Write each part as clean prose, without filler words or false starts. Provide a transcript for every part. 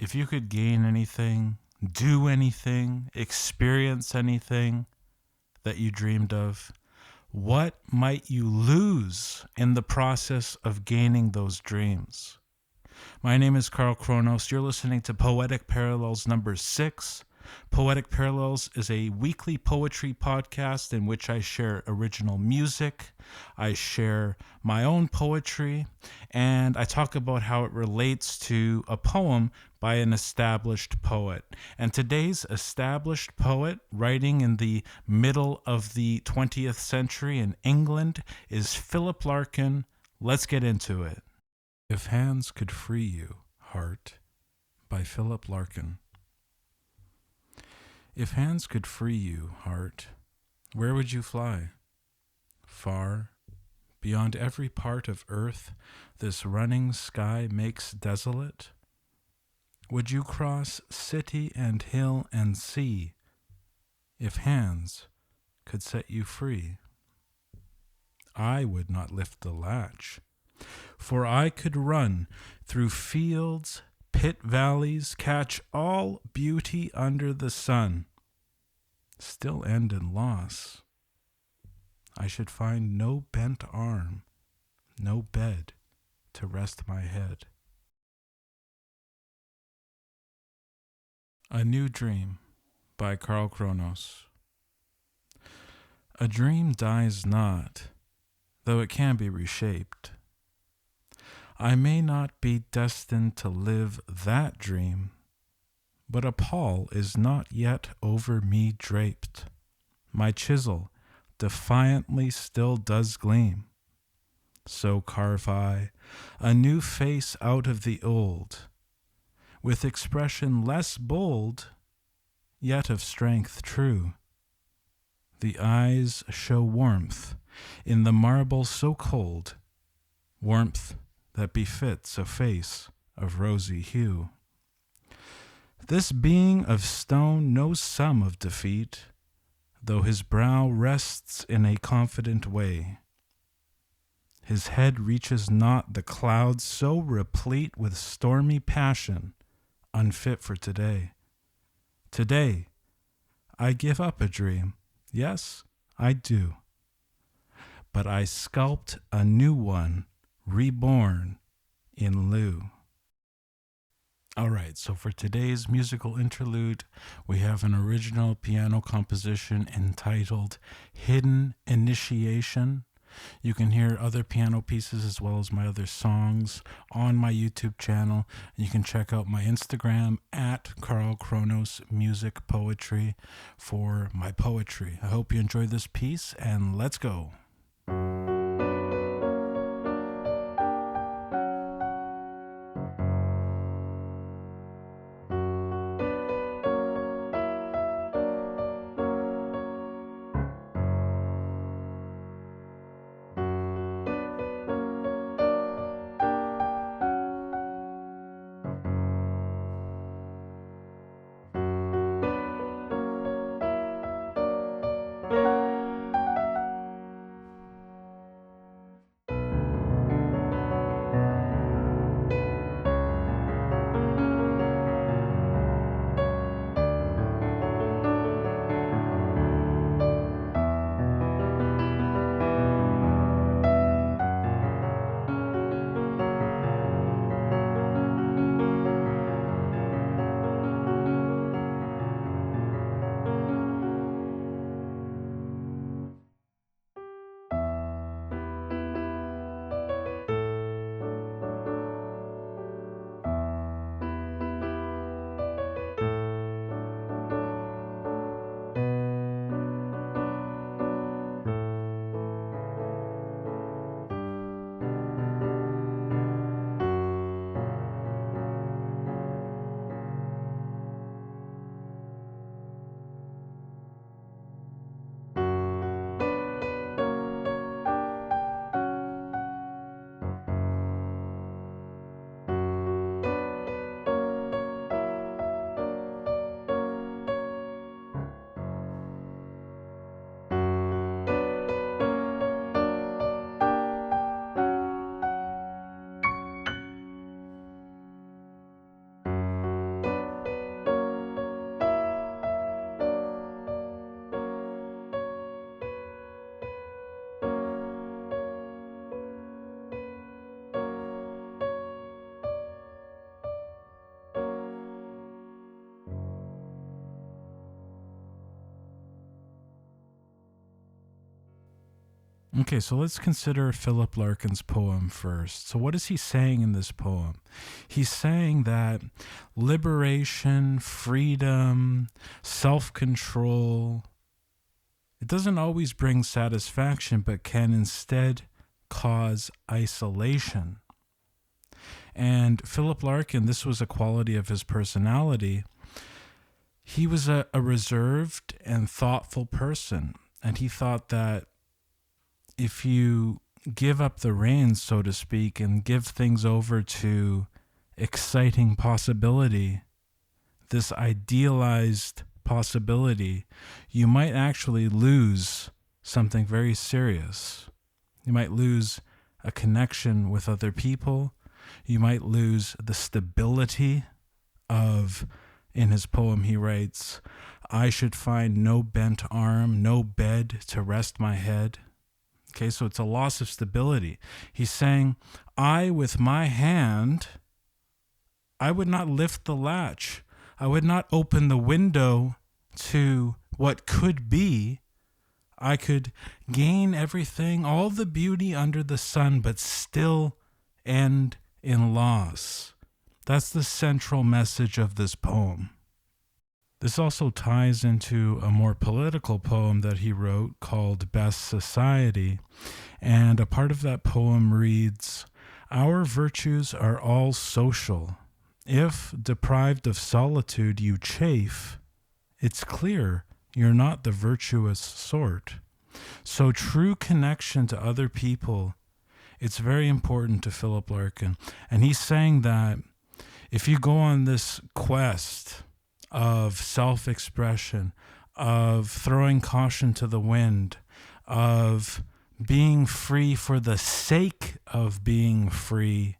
If you could gain anything, do anything, experience anything that you dreamed of, what might you lose in the process of gaining those dreams? My name is Carl Kronos. You're listening to Poetic Parallels number 6. Poetic Parallels is a weekly poetry podcast in which I share original music, I share my own poetry, and I talk about how it relates to a poem by an established poet. And today's established poet, writing in the middle of the 20th century in England, is Philip Larkin. Let's get into it. If Hands Could Free You, Heart, by Philip Larkin. If hands could free you, heart, where would you fly? Far, beyond every part of earth this running sky makes desolate? Would you cross city and hill and sea, if hands could set you free? I would not lift the latch, for I could run through fields, pit valleys, catch all beauty under the sun, still end in loss. I should find no bent arm, no bed to rest my head. A New Dream by Carl Kronos. A dream dies not, though it can be reshaped. I may not be destined to live that dream, but a pall is not yet over me draped. My chisel defiantly still does gleam. So carve I a new face out of the old, with expression less bold, yet of strength true. The eyes show warmth in the marble so cold, warmth that befits a face of rosy hue. This being of stone knows some of defeat, though his brow rests in a confident way. His head reaches not the clouds so replete with stormy passion, unfit for today. Today, I give up a dream, yes, I do. But I sculpt a new one, reborn in lieu. All right, so for today's musical interlude, we have an original piano composition entitled Hidden Initiation. You can hear other piano pieces as well as my other songs on my YouTube channel. You can check out my Instagram at Carl Kronos Music Poetry for my poetry. I hope you enjoyed this piece, and let's go. Okay, so let's consider Philip Larkin's poem first. So what is he saying in this poem? He's saying that liberation, freedom, self-control, it doesn't always bring satisfaction, but can instead cause isolation. And Philip Larkin, this was a quality of his personality. He was a reserved and thoughtful person, and he thought that if you give up the reins, so to speak, and give things over to exciting possibility, this idealized possibility, you might actually lose something very serious. You might lose a connection with other people. You might lose the stability of, in his poem he writes, I should find no bent arm, no bed to rest my head. Okay, so it's a loss of stability. He's saying, with my hand, I would not lift the latch. I would not open the window to what could be. I could gain everything, all the beauty under the sun, but still end in loss. That's the central message of this poem. This also ties into a more political poem that he wrote called Best Society. And a part of that poem reads, our virtues are all social. If, deprived of solitude, you chafe, it's clear you're not the virtuous sort. So true connection to other people, it's very important to Philip Larkin. And he's saying that if you go on this quest of self-expression, of throwing caution to the wind, of being free for the sake of being free,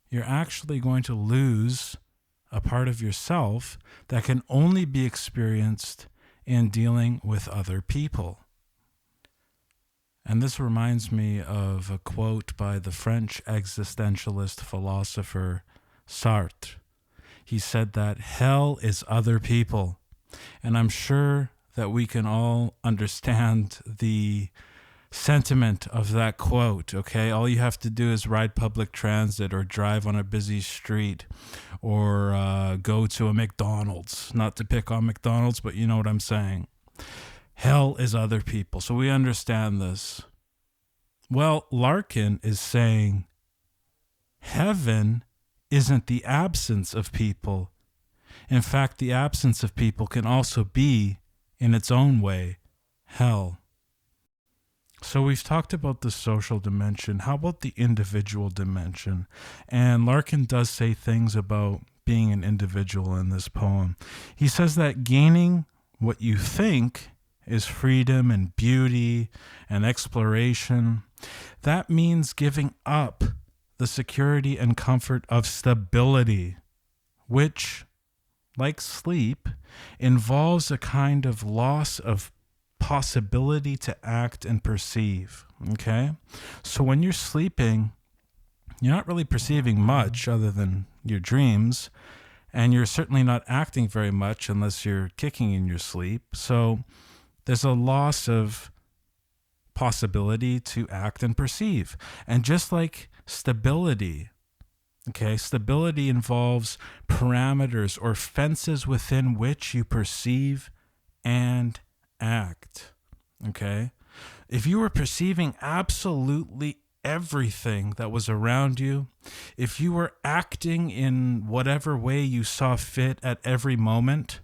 you're actually going to lose a part of yourself that can only be experienced in dealing with other people. And this reminds me of a quote by the French existentialist philosopher Sartre. He said that hell is other people. And I'm sure that we can all understand the sentiment of that quote, okay? All you have to do is ride public transit or drive on a busy street or go to a McDonald's. Not to pick on McDonald's, but you know what I'm saying. Hell is other people. So we understand this. Well, Larkin is saying heaven isn't the absence of people. In fact, the absence of people can also be, in its own way, hell. So we've talked about the social dimension. How about the individual dimension? And Larkin does say things about being an individual in this poem. He says that gaining what you think is freedom and beauty and exploration. That means giving up the security and comfort of stability, which, like sleep, involves a kind of loss of possibility to act and perceive, okay? So when you're sleeping, you're not really perceiving much other than your dreams, and you're certainly not acting very much unless you're kicking in your sleep. So there's a loss of possibility to act and perceive. And just like stability, okay, stability involves parameters or fences within which you perceive and act, okay? If you were perceiving absolutely everything that was around you, if you were acting in whatever way you saw fit at every moment,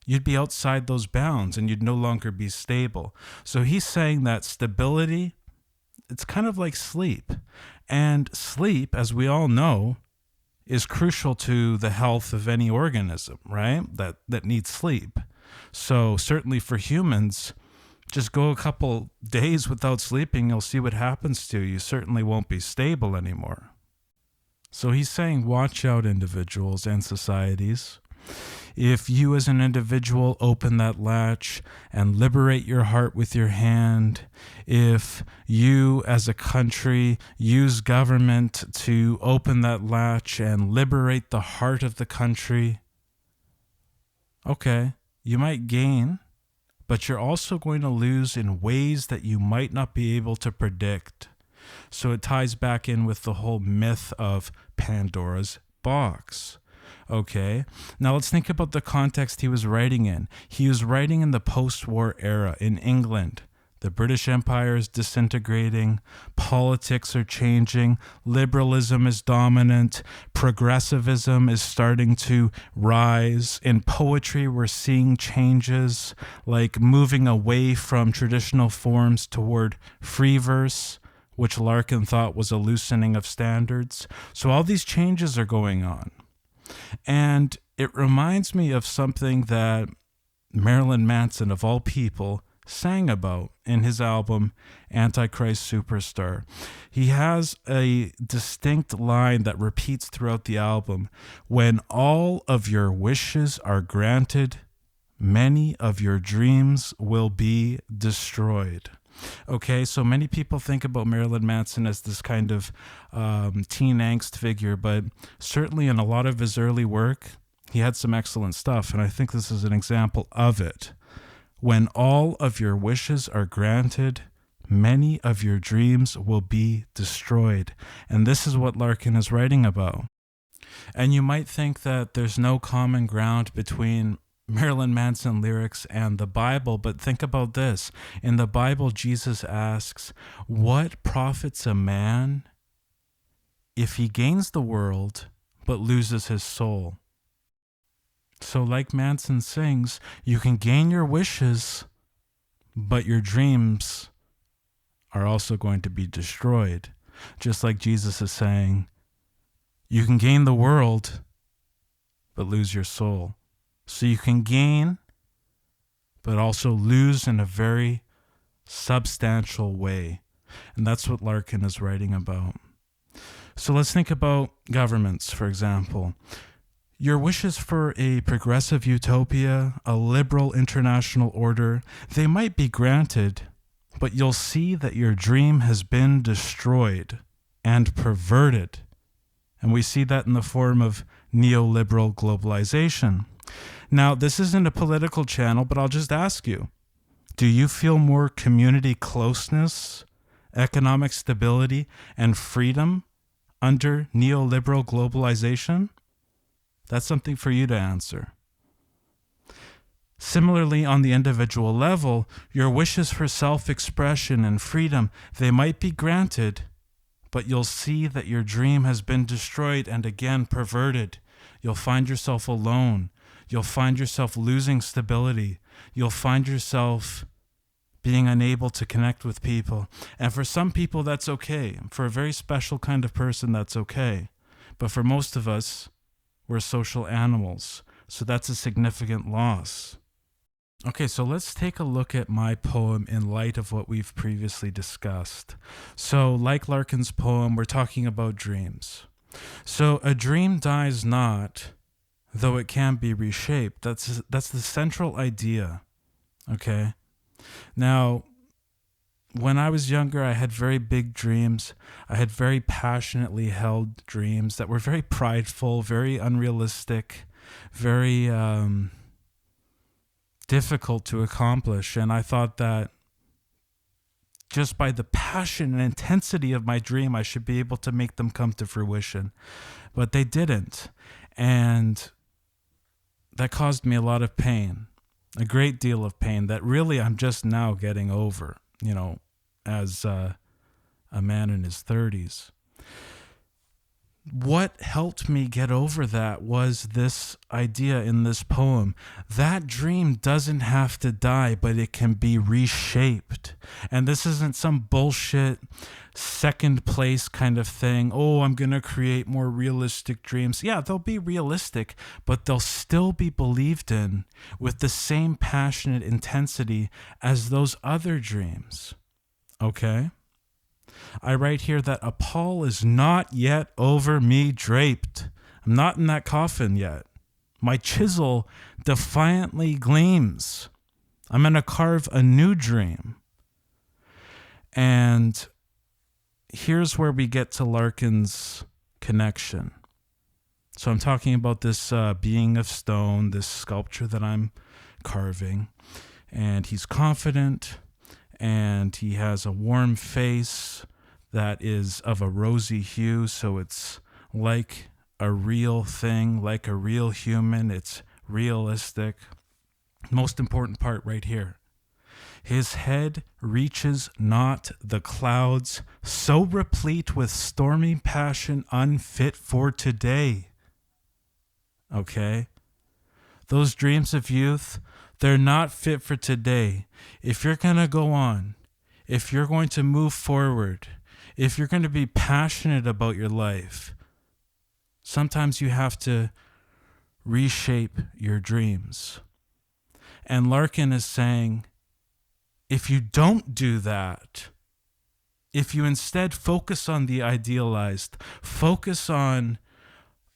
you'd be outside those bounds and you'd no longer be stable. So he's saying that stability, it's kind of like sleep. And sleep, as we all know, is crucial to the health of any organism, right? That needs sleep. So certainly for humans, just go a couple days without sleeping, you'll see what happens to you. You certainly won't be stable anymore. So he's saying, watch out, individuals and societies. If you as an individual open that latch and liberate your heart with your hand, if you as a country use government to open that latch and liberate the heart of the country, okay, you might gain, but you're also going to lose in ways that you might not be able to predict. So it ties back in with the whole myth of Pandora's box. Okay, now let's think about the context he was writing in. He was writing in the post-war era in England. The British Empire is disintegrating, politics are changing, liberalism is dominant, progressivism is starting to rise. In poetry, we're seeing changes like moving away from traditional forms toward free verse, which Larkin thought was a loosening of standards. So all these changes are going on. And it reminds me of something that Marilyn Manson, of all people, sang about in his album Antichrist Superstar. He has a distinct line that repeats throughout the album. When all of your wishes are granted, many of your dreams will be destroyed. Okay, so many people think about Marilyn Manson as this kind of teen angst figure, but certainly in a lot of his early work, he had some excellent stuff, and I think this is an example of it. When all of your wishes are granted, many of your dreams will be destroyed. And this is what Larkin is writing about. And you might think that there's no common ground between Marilyn Manson lyrics and the Bible, but think about this. In the Bible, Jesus asks, "What profits a man if he gains the world but loses his soul?" So like Manson sings, you can gain your wishes, but your dreams are also going to be destroyed. Just like Jesus is saying, you can gain the world, but lose your soul. So you can gain, but also lose in a very substantial way. And that's what Larkin is writing about. So let's think about governments, for example. Your wishes for a progressive utopia, a liberal international order, they might be granted, but you'll see that your dream has been destroyed and perverted. And we see that in the form of neoliberal globalization. Now, this isn't a political channel, but I'll just ask you, do you feel more community closeness, economic stability, and freedom under neoliberal globalization? That's something for you to answer. Similarly, on the individual level, your wishes for self-expression and freedom, they might be granted, but you'll see that your dream has been destroyed and again perverted. You'll find yourself alone. You'll find yourself losing stability. You'll find yourself being unable to connect with people. And for some people, that's okay. For a very special kind of person, that's okay. But for most of us, we're social animals, so that's a significant loss. Okay, so let's take a look at my poem in light of what we've previously discussed. So, like Larkin's poem, we're talking about dreams. So, a dream dies not, though it can be reshaped. That's the central idea, okay? Now, when I was younger, I had very big dreams. I had very passionately held dreams that were very prideful, very unrealistic, very difficult to accomplish. And I thought that just by the passion and intensity of my dream, I should be able to make them come to fruition. But they didn't. And that caused me a lot of pain, a great deal of pain that really I'm just now getting over. As a man in his 30s. What helped me get over that was this idea in this poem. That dream doesn't have to die, but it can be reshaped. And this isn't some bullshit second place kind of thing. Oh, I'm going to create more realistic dreams. Yeah, they'll be realistic, but they'll still be believed in with the same passionate intensity as those other dreams. Okay? I write here that a pall is not yet over me draped. I'm not in that coffin yet. My chisel defiantly gleams. I'm going to carve a new dream. And here's where we get to Larkin's connection. So I'm talking about this being of stone, this sculpture that I'm carving. and he's confident, and he has a warm face that is of a rosy hue, so it's like a real thing, like a real human. It's realistic. Most important part right here. His head reaches not the clouds, so replete with stormy passion unfit for today. Okay? Those dreams of youth, they're not fit for today. If you're going to go on, if you're going to move forward, if you're going to be passionate about your life, sometimes you have to reshape your dreams. And Larkin is saying, if you don't do that, if you instead focus on the idealized, focus on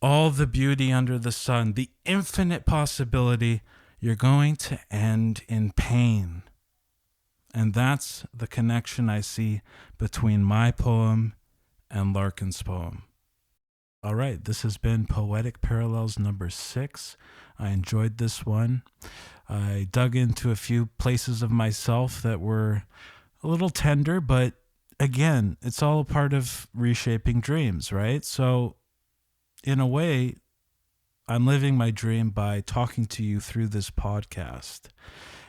all the beauty under the sun, the infinite possibility, you're going to end in pain. And that's the connection I see between my poem and Larkin's poem. All right, this has been Poetic Parallels number 6. I enjoyed this one. I dug into a few places of myself that were a little tender, but again, it's all a part of reshaping dreams, right? So in a way, I'm living my dream by talking to you through this podcast.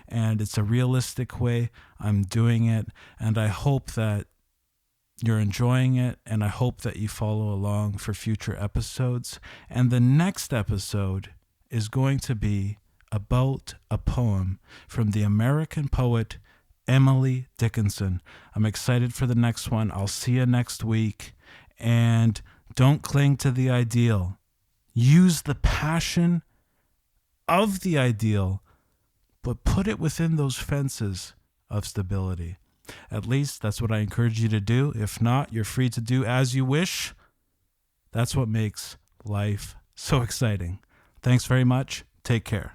And it's a realistic way. I'm doing it, and I hope that you're enjoying it, and I hope that you follow along for future episodes. And the next episode is going to be about a poem from the American poet Emily Dickinson. I'm excited for the next one. I'll see you next week. And don't cling to the ideal. Use the passion of the ideal, but put it within those fences of stability. At least that's what I encourage you to do. If not, you're free to do as you wish. That's what makes life so exciting. Thanks very much. Take care.